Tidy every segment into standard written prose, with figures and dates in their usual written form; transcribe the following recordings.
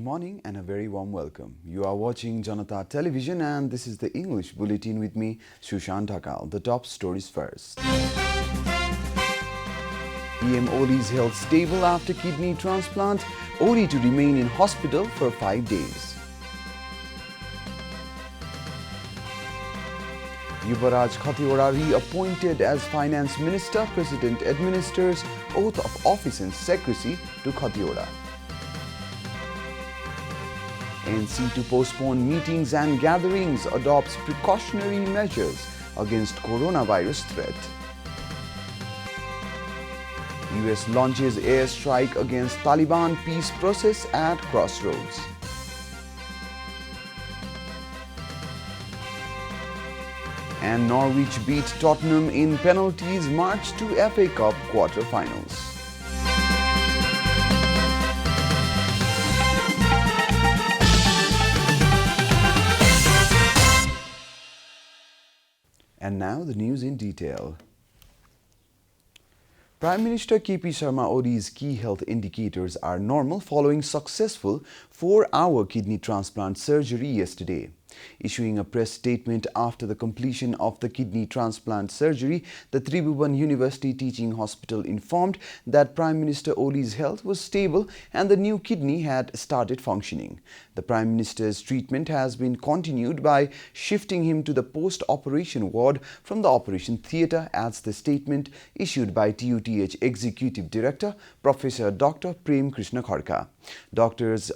Good morning and a very warm welcome. You are watching JanataTelevision and this is the English Bulletin with me, Sushant Dhakal. The top stories first. PM Oli's health stable after kidney transplant. Oli to remain in hospital for 5 days. Yuvaraj Khatiwada reappointed as Finance Minister. President administers oath of office and secrecy to Khatiwada. ANC to postpone meetings and gatherings, adopts precautionary measures against coronavirus threat. US launches airstrike against Taliban peace process at crossroads. And Norwich beat Tottenham in penalties, march to FA Cup quarter-finals. And now the news in detail. Prime Minister KP Sharma Oli's key health indicators are normal following successful 4-hour kidney transplant surgery yesterday. Issuing a press statement after the completion of the kidney transplant surgery, the Tribhuvan University Teaching Hospital informed that Prime Minister Oli's health was stable and the new kidney had started functioning. The Prime Minister's treatment has been continued by shifting him to the post-operation ward from the operation theatre, adds the statement issued by TUTH Executive Director Professor Dr. Prem Krishna Kharka. Doctors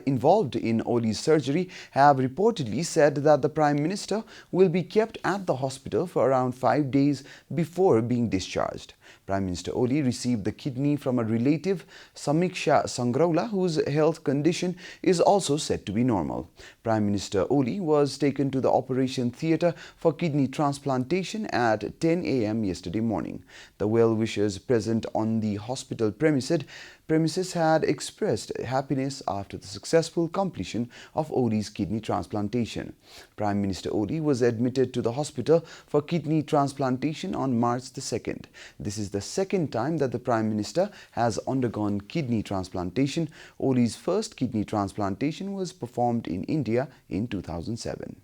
involved in Oli's surgery have reportedly said that the Prime Minister will be kept at the hospital for around 5 days before being discharged. Prime Minister Oli received the kidney from a relative, Samiksha Sangraula, whose health condition is also said to be normal. Prime Minister Oli was taken to the operation theatre for kidney transplantation at 10 a.m. yesterday morning. The well-wishers present on the hospital premises had expressed happiness after the successful completion of Oli's kidney transplantation. Prime Minister Oli was admitted to the hospital for kidney transplantation on March the 2nd. This is the second time that the Prime Minister has undergone kidney transplantation. Oli's first kidney transplantation was performed in India in 2007.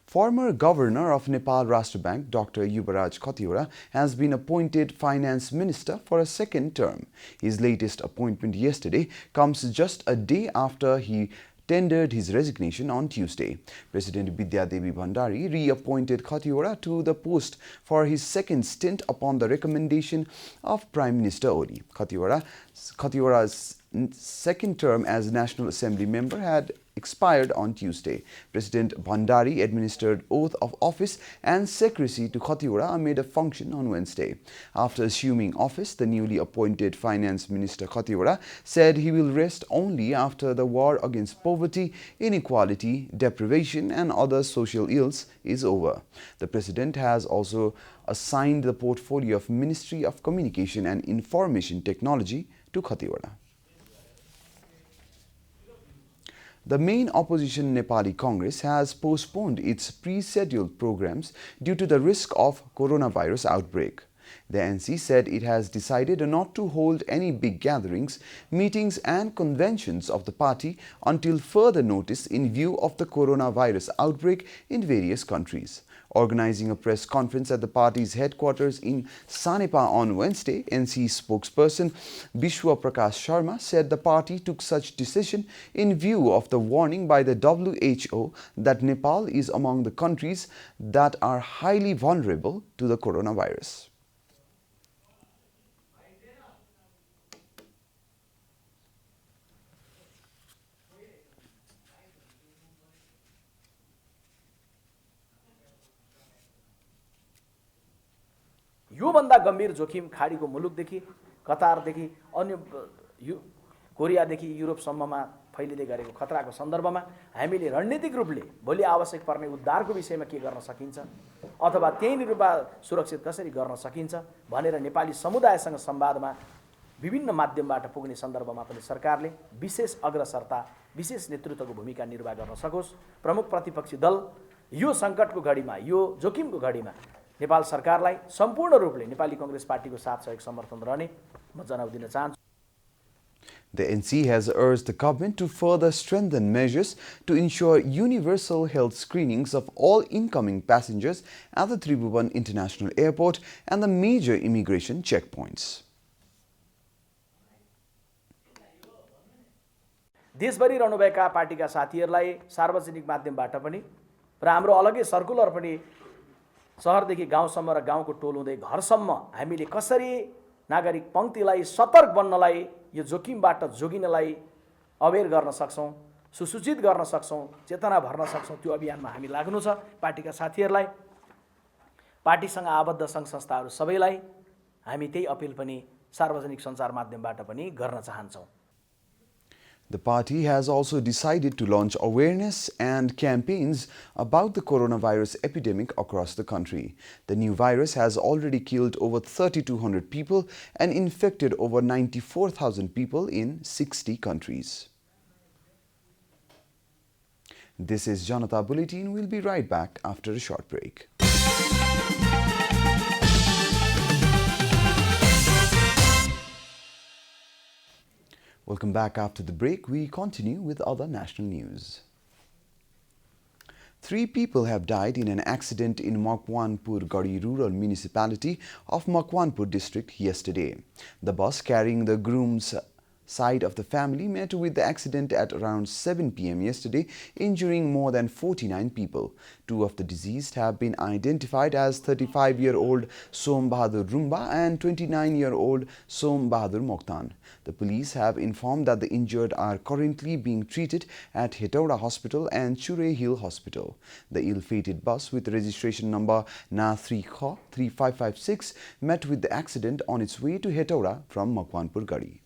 Former Governor of Nepal Rashtra Bank, Dr. Yuvaraj Khatiwada, has been appointed Finance Minister for a second term. His latest appointment yesterday comes just a day after he tendered his resignation on Tuesday. President Bidya Devi Bhandari reappointed Khatiwada to the post for his second stint upon the recommendation of Prime Minister Oli. Khatiwada's second term as National Assembly member had expired on Tuesday. President Bhandari administered oath of office and secrecy to Khatiwada amid a function on Wednesday. After assuming office, the newly appointed Finance Minister Khatiwada said he will rest only after the war against poverty, inequality, deprivation and other social ills is over. The President has also assigned the portfolio of Ministry of Communication and Information Technology to Khatiwada. The main opposition Nepali Congress has postponed its pre-scheduled programs due to the risk of coronavirus outbreak. The ANC said it has decided not to hold any big gatherings, meetings and conventions of the party until further notice in view of the coronavirus outbreak in various countries. Organizing a press conference at the party's headquarters in Sanepa on Wednesday, NC spokesperson Bishwa Prakash Sharma said the party took such decision in view of the warning by the WHO that Nepal is among the countries that are highly vulnerable to the coronavirus. योभन्दा गम्भीर जोखिम खाडीको मुलुकदेखि कतारदेखि अन्य कोरियादेखि युरोपसम्ममा फैलिँदै गरेको खतराको सन्दर्भमा हामीले रणनीतिक रूपले भोलि आवश्यक पर्ने उद्धारको विषयमा के गर्न सकिन्छ अथवा त्यही रूपमा सुरक्षित कसरी गर्न सकिन्छ भनेर नेपाली समुदायसँग संवादमा विभिन्न माध्यमबाट पुग्ने सन्दर्भमा पनि सरकारले विशेष अग्रसरता विशेष नेतृत्वको भूमिका निर्वाह गर्न सकोस्। प्रमुख प्रतिपक्षी दल यो संकटको घडीमा यो जोखिमको घडीमा नेपाल सरकारलाई सम्पूर्ण रूपले नेपाली कांग्रेस पार्टीको साथ सहयोग समर्थन रहने म जनाउ दिन चाहन्छु। The NC has urged the government to further strengthen measures to ensure universal health screenings of all incoming passengers at the Tribhuvan International Airport and the major immigration checkpoints. देशभरि रहनुभएका पार्टीका साथीहरूलाई सार्वजनिक माध्यमबाट पनि र हाम्रो अलग्गै सर्कुलर पनि सहरदेखि गाउँसम्म र गाउँको टोल हुँदै घरसम्म हामीले कसरी नागरिक पङ्क्तिलाई सतर्क बन्नलाई यो जोखिमबाट जोगिनलाई अवेर गर्न सक्छौँ, सुसूचित गर्न सक्छौँ, चेतना भर्न सक्छौँ, त्यो अभियानमा हामी लाग्नु छ। पार्टीका साथीहरूलाई, पार्टीसँग आबद्ध सङ्घ संस्थाहरू सबैलाई हामी त्यही अपिल पनि सार्वजनिक सञ्चार माध्यमबाट पनि गर्न चाहन्छौँ। The party has also decided to launch awareness and campaigns about the coronavirus epidemic across the country. The new virus has already killed over 3,200 people and infected over 94,000 people in 60 countries. This is Janata Bulletin. We'll be right back after a short break. Welcome back after the break. We continue with other national news. 3 people have died in an accident in Makwanpur Gadi rural municipality of Makwanpur district yesterday. The bus carrying the groom's side of the family met with the accident at around 7 p.m. yesterday, injuring more than 49 people. 2 of the deceased have been identified as 35-year-old Som Bahadur Rumba and 29-year-old Som Bahadur Mokhtan. The police have informed that the injured are currently being treated at Hetauda Hospital and Chure Hill Hospital. The ill-fated bus with registration number Na3Kha 3556 met with the accident on its way to Hetauda from Makwanpur Gadi.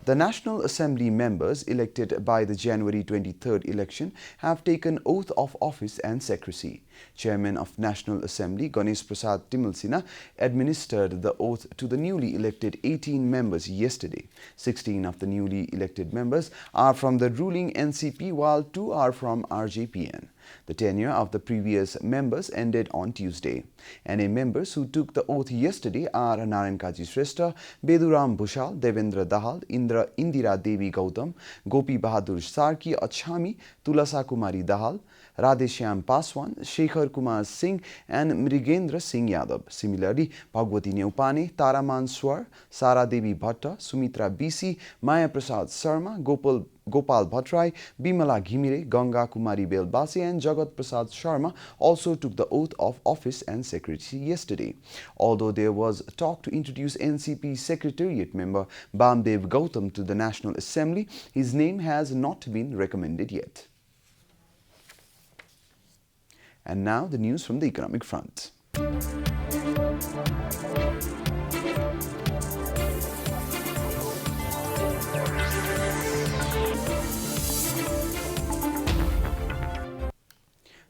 The National Assembly members elected by the January 23rd election have taken oath of office and secrecy. Chairman of National Assembly Ganesh Prasad Timalsina administered the oath to the newly elected 18 members yesterday. 16 of the newly elected members are from the ruling NCP while 2 are from RJPN. The tenure of the previous members ended on Tuesday. NA members who took the oath yesterday are Narayan Kaji Shrestha, Beduram Bhushal, Devendra Dahal, Indira Devi Gautam, Gopi Bahadur Sarki Achami, Tulasa Kumari Dahal, Radheshyam Paswan, Shekhar Kumar Singh and Mrigendra Singh Yadav. Similarly, Bhagwati Neupane, Taraman Swar, Sara Devi Bhatta, Sumitra BC, Maya Prasad Sarma, Gopal Bhattrai, Bimala Ghimire, Ganga Kumari Belbasi and Jagat Prasad Sharma also took the oath of office and secrecy yesterday. Although there was talk to introduce NCP Secretariat member Bamdev Gautam to the National Assembly, his name has not been recommended yet. And now the news from the economic front.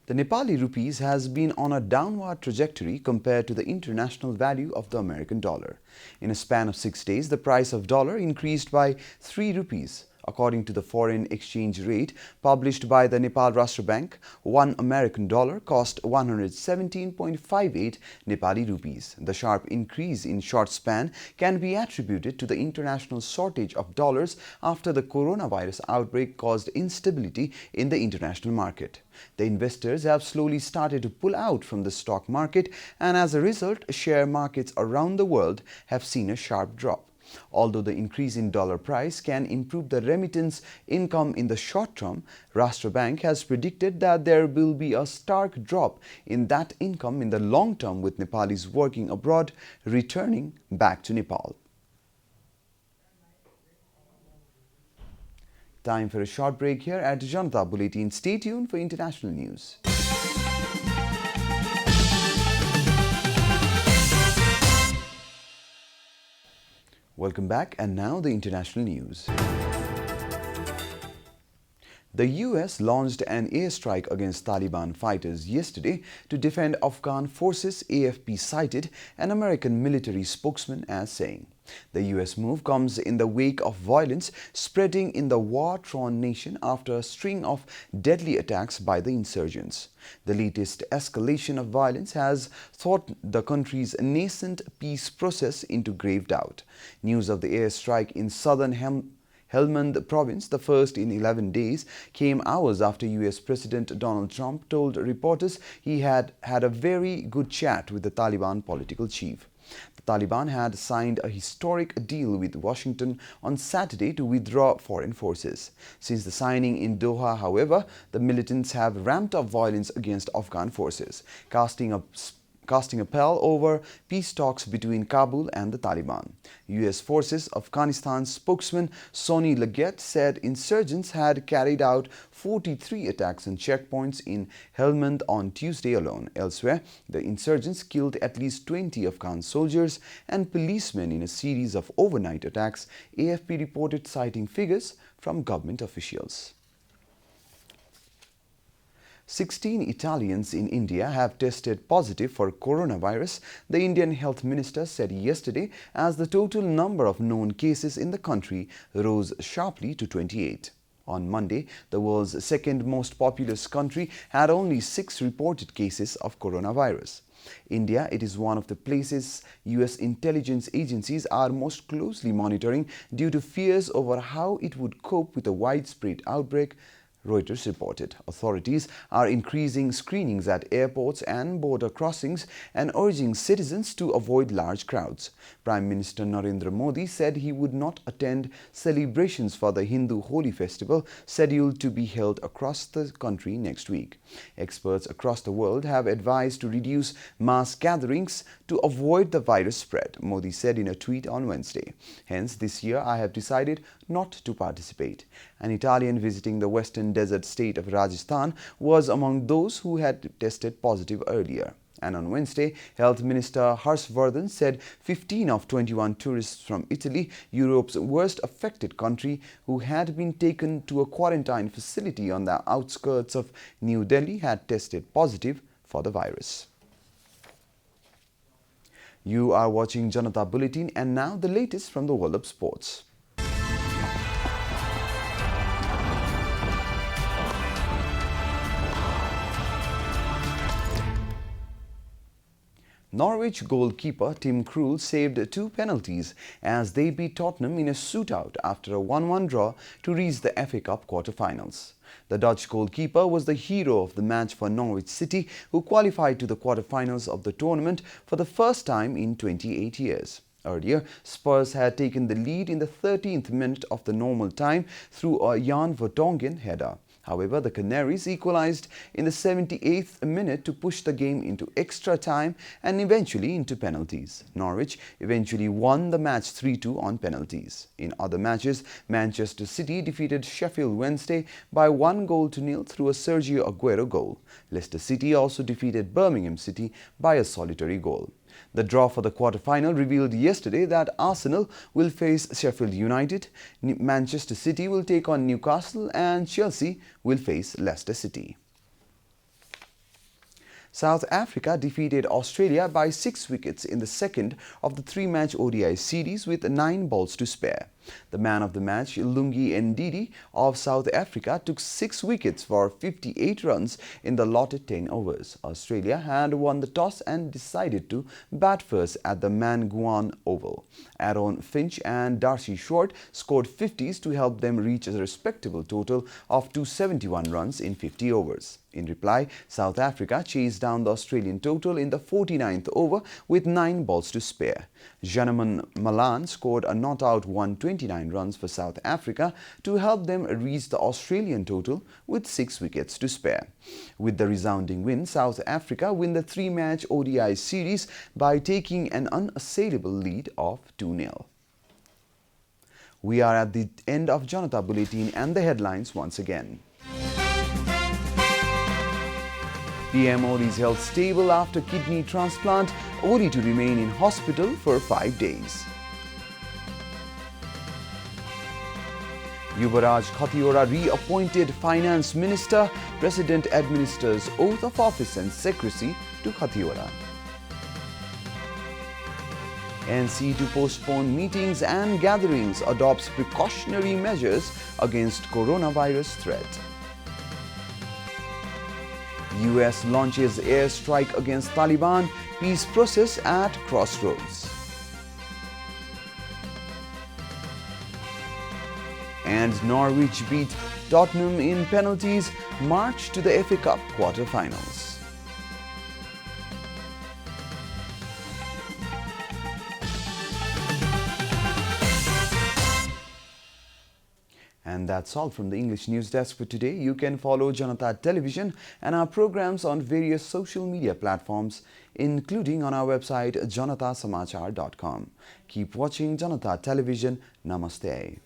The Nepali rupees has been on a downward trajectory compared to the international value of the American dollar. In a span of 6 days, the price of dollar increased by 3 rupees. According to the foreign exchange rate published by the Nepal Rashtra Bank, 1 American dollar cost 117.58 Nepali rupees. The sharp increase in short span can be attributed to the international shortage of dollars after the coronavirus outbreak caused instability in the international market. The investors have slowly started to pull out from the stock market, and as a result, share markets around the world have seen a sharp drop. Although the increase in dollar price can improve the remittance income in the short term, Rashtra Bank has predicted that there will be a stark drop in that income in the long term, with Nepalis working abroad returning back to Nepal. Time for a short break here at Janata Bulletin. Stay tuned for international news. Welcome back, and now the international news. The US launched an airstrike against Taliban fighters yesterday to defend Afghan forces, AFP cited an American military spokesman as saying. The US move comes in the wake of violence spreading in the war-torn nation after a string of deadly attacks by the insurgents. The latest escalation of violence has thrown the country's nascent peace process into grave doubt. News of the airstrike in southern Helmand province, the first in 11 days, came hours after US President Donald Trump told reporters he had had a very good chat with the Taliban political chief. The Taliban had signed a historic deal with Washington on Saturday to withdraw foreign forces. Since the signing in Doha, however, the militants have ramped up violence against Afghan forces, casting a pall over peace talks between Kabul and the Taliban. US Forces Afghanistan spokesman Sonny Leggett said insurgents had carried out 43 attacks on checkpoints in Helmand on Tuesday alone. Elsewhere, the insurgents killed at least 20 Afghan soldiers and policemen in a series of overnight attacks, AFP reported, citing figures from government officials. 16 Italians in India have tested positive for coronavirus, the Indian Health Minister said yesterday, as the total number of known cases in the country rose sharply to 28. On Monday, the world's second most populous country had only 6 reported cases of coronavirus. India, it is one of the places US intelligence agencies are most closely monitoring due to fears over how it would cope with a widespread outbreak, Reuters reported. Authorities are increasing screenings at airports and border crossings and urging citizens to avoid large crowds. Prime Minister Narendra Modi said he would not attend celebrations for the Hindu Holi festival scheduled to be held across the country next week. Experts across the world have advised to reduce mass gatherings to avoid the virus spread, Modi said in a tweet on Wednesday. Hence, this year I have decided not to participate. An Italian visiting the western desert state of Rajasthan was among those who had tested positive earlier. And on Wednesday, Health Minister Harshvardhan said 15 of 21 tourists from Italy, Europe's worst affected country, who had been taken to a quarantine facility on the outskirts of New Delhi had tested positive for the virus. You are watching Janata Bulletin, and now the latest from the world of sports. Norwich goalkeeper Tim Krul saved 2 penalties as they beat Tottenham in a shootout after a 1-1 draw to reach the FA Cup quarter-finals. The Dutch goalkeeper was the hero of the match for Norwich City, who qualified to the quarter-finals of the tournament for the first time in 28 years. Earlier, Spurs had taken the lead in the 13th minute of the normal time through a Jan Vertonghen header. However, the Canaries equalized in the 78th minute to push the game into extra time and eventually into penalties. Norwich eventually won the match 3-2 on penalties. In other matches, Manchester City defeated Sheffield Wednesday by 1-0 through a Sergio Aguero goal. Leicester City also defeated Birmingham City by a solitary goal. The draw for the quarter-final revealed yesterday that Arsenal will face Sheffield United, Manchester City will take on Newcastle, and Chelsea will face Leicester City. South Africa defeated Australia by 6 wickets in the second of the 3-match ODI series with 9 balls to spare. The man of the match, Lungi Ndidi of South Africa, took 6 wickets for 58 runs in the allotted 10 overs. Australia had won the toss and decided to bat first at the Mangaung Oval. Aaron Finch and Darcy Short scored 50s to help them reach a respectable total of 271 runs in 50 overs. In reply, South Africa chased down the Australian total in the 49th over with 9 balls to spare. Janeman Malan scored a not-out 129 runs for South Africa to help them reach the Australian total with 6 wickets to spare. With the resounding win, South Africa win the 3-match ODI series by taking an unassailable lead of 2-0. We are at the end of Janata Bulletin and the headlines once again. PM Modi is held stable after kidney transplant, only to remain in hospital for 5 days. Yuvaraj Khatiyora reappointed Finance Minister. President administers oath of office and secrecy to Khatiyora. NC to postpone meetings and gatherings, adopts precautionary measures against coronavirus threat. US launches airstrike against Taliban, peace process at crossroads. And Norwich beat Tottenham in penalties, march to the FA Cup quarter-finals. And that's all from the English News Desk for today. You can follow Janata Television and our programs on various social media platforms, including on our website janatasamachar.com. Keep watching Janata Television. Namaste.